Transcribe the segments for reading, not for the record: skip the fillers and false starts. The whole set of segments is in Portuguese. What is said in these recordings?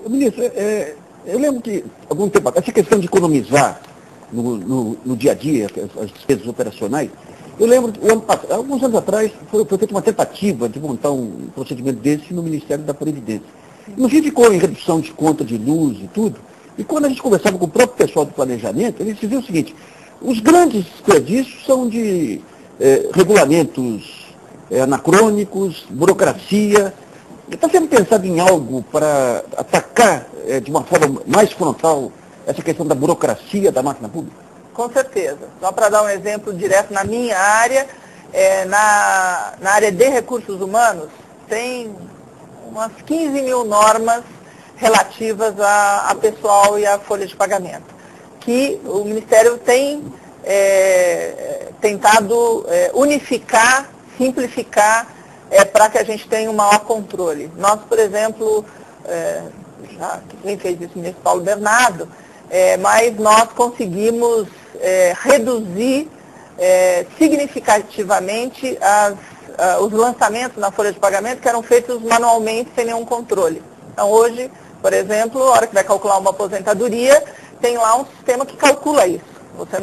Ministro, eu lembro que, algum tempo atrás, essa questão de economizar no dia a dia, as despesas operacionais, eu lembro que alguns anos atrás foi feita uma tentativa de montar um procedimento desse no Ministério da Previdência. No fim ficou em redução de conta de luz e tudo, e quando a gente conversava com o próprio pessoal do planejamento, eles diziam o seguinte: os grandes desperdícios são de regulamentos anacrônicos, burocracia. Está sendo pensado em algo para atacar de uma forma mais frontal essa questão da burocracia da máquina pública? Com certeza. Só para dar um exemplo direto na minha área, na área de recursos humanos, tem umas 15 mil normas relativas a pessoal e a folha de pagamento, que o Ministério tem tentado unificar, simplificar, para que a gente tenha um maior controle. Nós, por exemplo, quem fez isso, o ministro Paulo Bernardo, mas nós conseguimos reduzir significativamente os lançamentos na folha de pagamento que eram feitos manualmente sem nenhum controle. Então hoje, por exemplo, a hora que vai calcular uma aposentadoria, tem lá um sistema que calcula isso. Você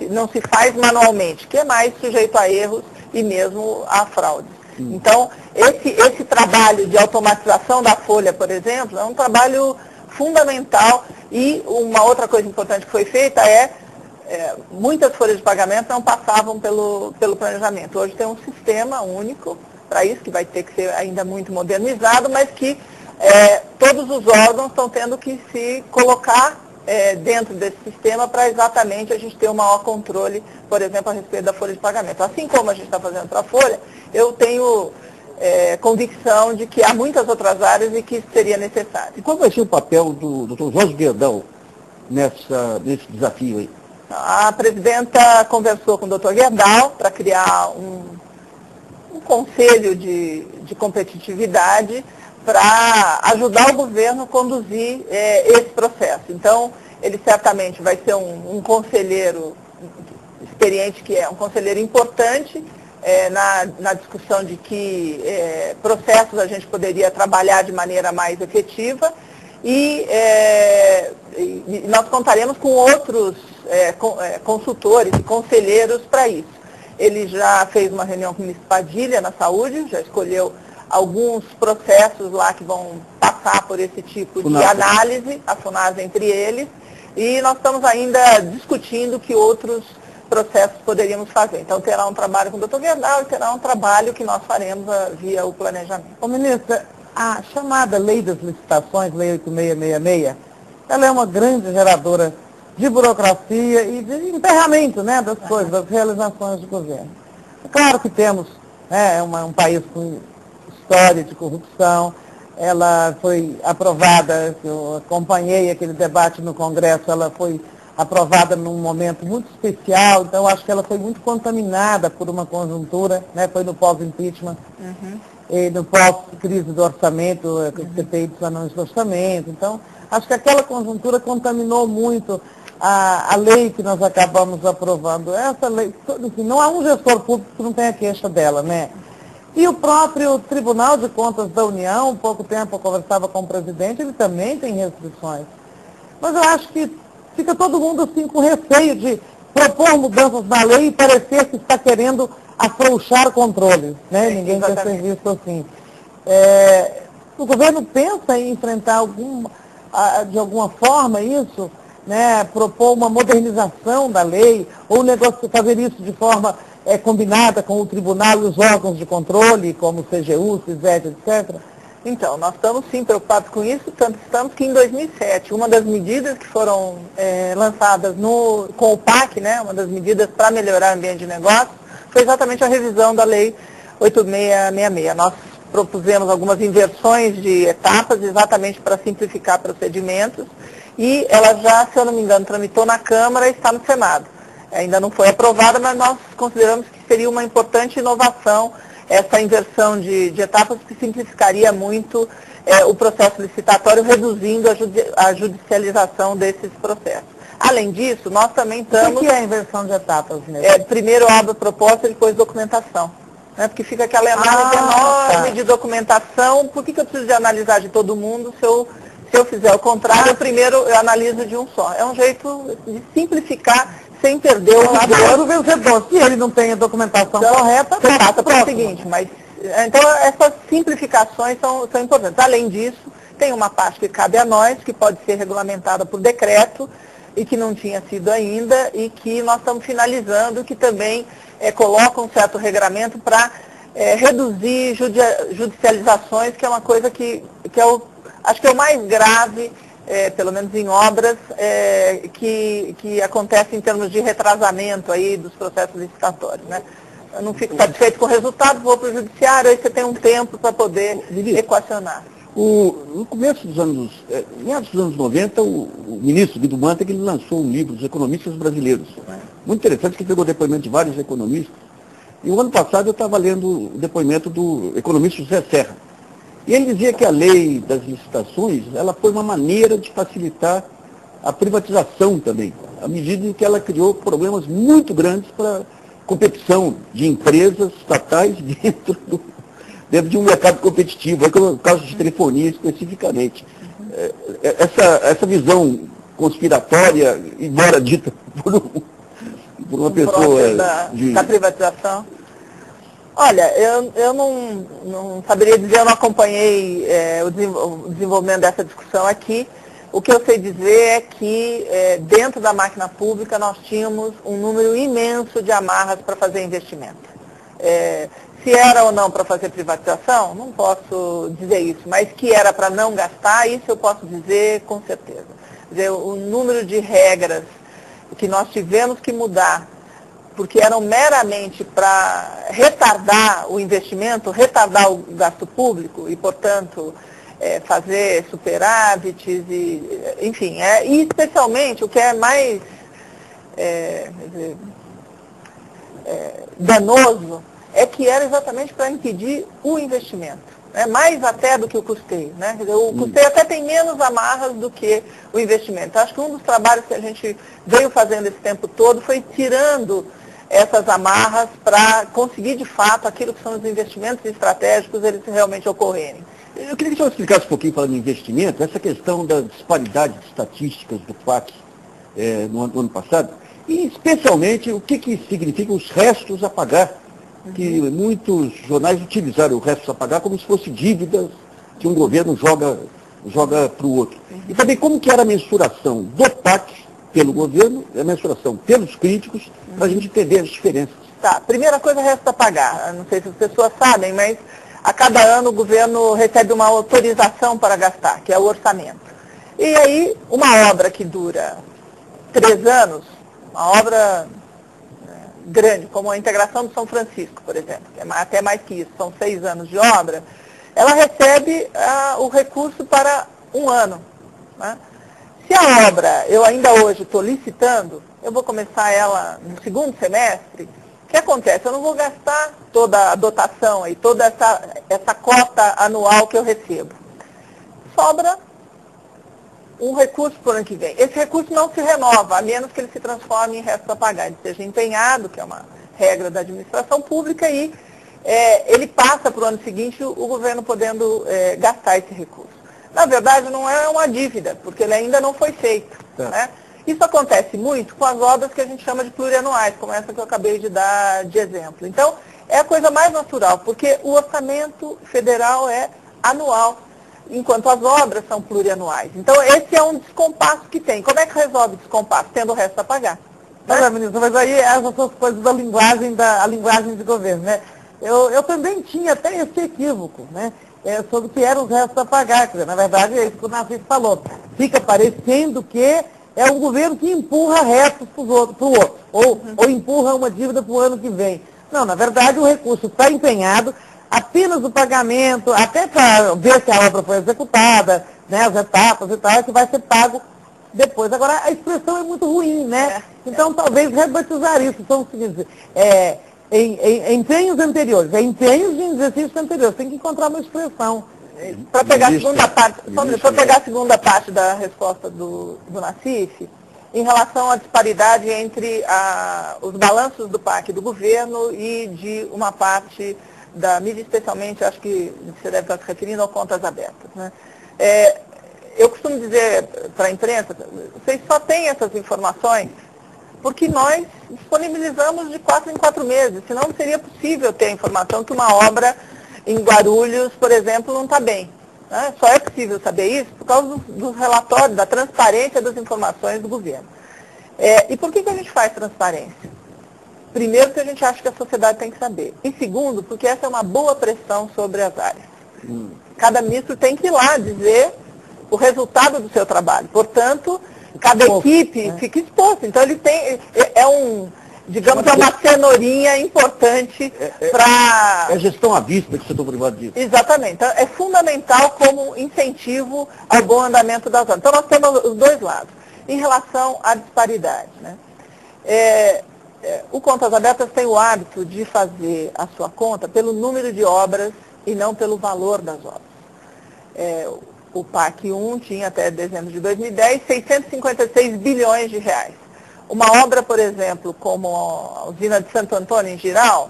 não se faz manualmente, que é mais sujeito a erros e mesmo a fraudes. Então, esse trabalho de automatização da folha, por exemplo, é um trabalho fundamental. E uma outra coisa importante que foi feita muitas folhas de pagamento não passavam pelo planejamento. Hoje tem um sistema único para isso, que vai ter que ser ainda muito modernizado, mas que todos os órgãos estão tendo que se colocar dentro desse sistema para exatamente a gente ter um maior controle, por exemplo, a respeito da folha de pagamento. Assim como a gente está fazendo para a folha, eu tenho convicção de que há muitas outras áreas e que isso seria necessário. E qual vai ser o papel do Dr. Jorge Gerdau nesse desafio aí? A presidenta conversou com o Dr. Gerdau para criar um conselho de competitividade para ajudar o governo a conduzir esse processo. Então, ele certamente vai ser um conselheiro experiente, que é um conselheiro importante na discussão de que processos a gente poderia trabalhar de maneira mais efetiva, e nós contaremos com outros consultores e conselheiros para isso. Ele já fez uma reunião com o ministro Padilha na saúde, já escolheu alguns processos lá que vão passar por esse tipo de análise, a FUNASA entre eles, e nós estamos ainda discutindo que outros processos poderíamos fazer. Então terá um trabalho com o Dr. Gerdau e terá um trabalho que nós faremos via o planejamento. Ô, ministra, a chamada Lei das Licitações, Lei 8666, ela é uma grande geradora de burocracia e de emperramento, né, das coisas, das realizações do governo. É claro que temos um país com história de corrupção. Ela foi aprovada, eu acompanhei aquele debate no Congresso, ela foi aprovada num momento muito especial, então acho que ela foi muito contaminada por uma conjuntura, né, foi no pós-impeachment, e no pós-crise do orçamento, CPI dos anões do orçamento. Então, acho que aquela conjuntura contaminou muito a lei que nós acabamos aprovando. Essa lei, enfim, não há um gestor público que não tenha queixa dela, né? E o próprio Tribunal de Contas da União, há pouco tempo eu conversava com o presidente, ele também tem restrições. Mas eu acho que fica todo mundo assim com receio de propor mudanças na lei e parecer que está querendo afrouxar controles, né? Ninguém quer ser visto assim. O governo pensa em enfrentar de alguma forma isso, né? Propor uma modernização da lei, ou fazer isso de forma combinada com o tribunal e os órgãos de controle, como o CGU, CISET, etc.? Então, nós estamos sim preocupados com isso, tanto estamos que em 2007, uma das medidas que foram lançadas com o PAC, né, uma das medidas para melhorar o ambiente de negócio, foi exatamente a revisão da Lei 8666. Nós propusemos algumas inversões de etapas exatamente para simplificar procedimentos, e ela já, se eu não me engano, tramitou na Câmara e está no Senado. Ainda não foi aprovada, mas nós consideramos que seria uma importante inovação essa inversão de etapas, que simplificaria muito o processo licitatório, reduzindo a judicialização desses processos. Além disso, nós também estamos... O que é a inversão de etapas mesmo? Primeiro obra a proposta e depois documentação. Né? Porque fica aquela análise enorme de documentação. Por que eu preciso de analisar de todo mundo Se eu fizer o contrário, primeiro eu analiso de um só. É um jeito de simplificar sem perder o rigor do vencedor. Se ele não tem a documentação correta, você passa para o seguinte. Mas, então, essas simplificações são importantes. Além disso, tem uma parte que cabe a nós, que pode ser regulamentada por decreto, e que não tinha sido ainda, e que nós estamos finalizando, que também coloca um certo regramento para reduzir judicializações, que é uma coisa que acho que é o mais grave, pelo menos em obras, que acontece em termos de retrasamento aí dos processos licitatórios, né? Eu não fico satisfeito com o resultado, vou para o judiciário, aí você tem um tempo para poder equacionar. No começo dos anos, meados dos anos 90, o ministro Guido Mantega, ele lançou um livro dos economistas brasileiros. Muito interessante, que pegou depoimento de vários economistas. E o ano passado eu estava lendo o depoimento do economista José Serra. E ele dizia que a lei das licitações, ela foi uma maneira de facilitar a privatização também, à medida em que ela criou problemas muito grandes para a competição de empresas estatais dentro de um mercado competitivo, no caso de telefonia especificamente. Essa visão conspiratória, embora dita por uma pessoa da privatização. Olha, eu não saberia dizer, eu não acompanhei o desenvolvimento dessa discussão aqui. O que eu sei dizer é que dentro da máquina pública nós tínhamos um número imenso de amarras para fazer investimento. Se era ou não para fazer privatização, não posso dizer isso, mas que era para não gastar, isso eu posso dizer com certeza. Quer dizer, o número de regras que nós tivemos que mudar, porque eram meramente para retardar o investimento, retardar o gasto público e, portanto, fazer superávites, enfim, e especialmente o que é mais danoso é que era exatamente para impedir o investimento, mais até do que o custeio, né? Quer dizer, o custeio até tem menos amarras do que o investimento. Acho que um dos trabalhos que a gente veio fazendo esse tempo todo foi tirando essas amarras para conseguir, de fato, aquilo que são os investimentos estratégicos, eles realmente ocorrerem. Eu queria que o senhor explicasse um pouquinho, falando em investimento, essa questão da disparidade de estatísticas do PAC no ano passado, e especialmente o que significam os restos a pagar, que muitos jornais utilizaram o restos a pagar como se fosse dívidas que um governo joga para o outro. E também como que era a mensuração do PAC pelo governo e a mensuração pelos críticos, para a gente entender as diferenças. Tá, primeira coisa, resta pagar. Não sei se as pessoas sabem, mas a cada ano o governo recebe uma autorização para gastar, que é o orçamento. E aí, uma obra que dura 3 anos, uma obra grande, como a integração do São Francisco, por exemplo, que é até mais que isso, são 6 anos de obra, ela recebe o recurso para 1 ano. Né? Se a obra, eu ainda hoje estou licitando, eu vou começar ela no 2º semestre, o que acontece? Eu não vou gastar toda a dotação, aí, toda essa cota anual que eu recebo. Sobra um recurso para o ano que vem. Esse recurso não se renova, a menos que ele se transforme em resto a pagar. Ele seja empenhado, que é uma regra da administração pública, e ele passa para o ano seguinte o governo podendo gastar esse recurso. Na verdade, não é uma dívida, porque ele ainda não foi feito. Né? Isso acontece muito com as obras que a gente chama de plurianuais, como essa que eu acabei de dar de exemplo. Então, é a coisa mais natural, porque o orçamento federal é anual, enquanto as obras são plurianuais. Então, esse é um descompasso que tem. Como é que resolve o descompasso? Tendo o resto a pagar. Né? Ministra, mas aí essas são as coisas da linguagem de governo, né? Eu também tinha até esse equívoco, né? Sobre o que eram os restos a pagar. Quer dizer, na verdade, é isso que o Narciso falou. Fica parecendo que é um governo que empurra restos para o outro, ou empurra uma dívida para o ano que vem. Não, na verdade, o recurso está empenhado, apenas o pagamento, até para ver se a obra foi executada, né, as etapas e tal, é que vai ser pago depois. Agora, a expressão é muito ruim, né? Então, talvez rebatizar isso. São os seguintes, empenhos anteriores, empenhos de exercícios anteriores. Tem que encontrar uma expressão. Para pegar a segunda parte da resposta do Nassif, em relação à disparidade entre os balanços do PAC do governo e de uma parte da mídia, especialmente, acho que você deve estar se referindo a contas abertas. Né? eu costumo dizer para a imprensa, vocês só têm essas informações porque nós disponibilizamos de 4 em 4 meses, senão não seria possível ter a informação que uma obra em Guarulhos, por exemplo, não está bem. Né? Só é possível saber isso por causa dos relatórios, da transparência das informações do governo. E por que a gente faz transparência? Primeiro, porque a gente acha que a sociedade tem que saber. E segundo, porque essa é uma boa pressão sobre as áreas. Cada ministro tem que ir lá dizer o resultado do seu trabalho. Portanto, cada equipe fica exposta. Então, ele tem, digamos, é uma cenourinha importante para... É a gestão à vista que o setor privado diz. Exatamente. Então, é fundamental como incentivo ao bom andamento das obras. Então, nós temos os dois lados. Em relação à disparidade, né? O Contas Abertas tem o hábito de fazer a sua conta pelo número de obras e não pelo valor das obras. O PAC 1 tinha até dezembro de 2010 656 bilhões de reais. Uma obra, por exemplo, como a usina de Santo Antônio, em Giral,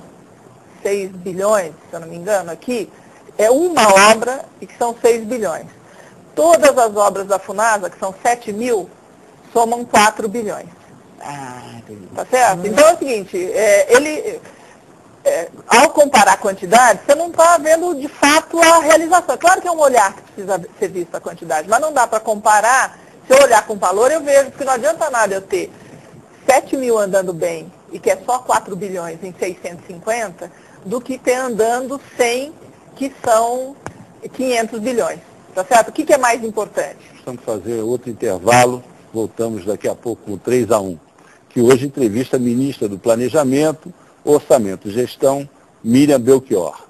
6 bilhões, se eu não me engano, aqui, é uma obra e que são 6 bilhões. Todas as obras da FUNASA, que são 7 mil, somam 4 bilhões. Tá certo? Então é o seguinte, ao comparar a quantidade, você não está vendo de fato a realização. Claro que é um olhar que precisa ser visto a quantidade, mas não dá para comparar. Se eu olhar com valor, eu vejo que não adianta nada eu ter 7 mil andando bem e que é só 4 bilhões em 650, do que ter andando 100, que são 500 bilhões. Tá certo? O que é mais importante? Vamos fazer outro intervalo, voltamos daqui a pouco com 3-1, que hoje entrevista a ministra do Planejamento, Orçamento e Gestão, Miriam Belchior.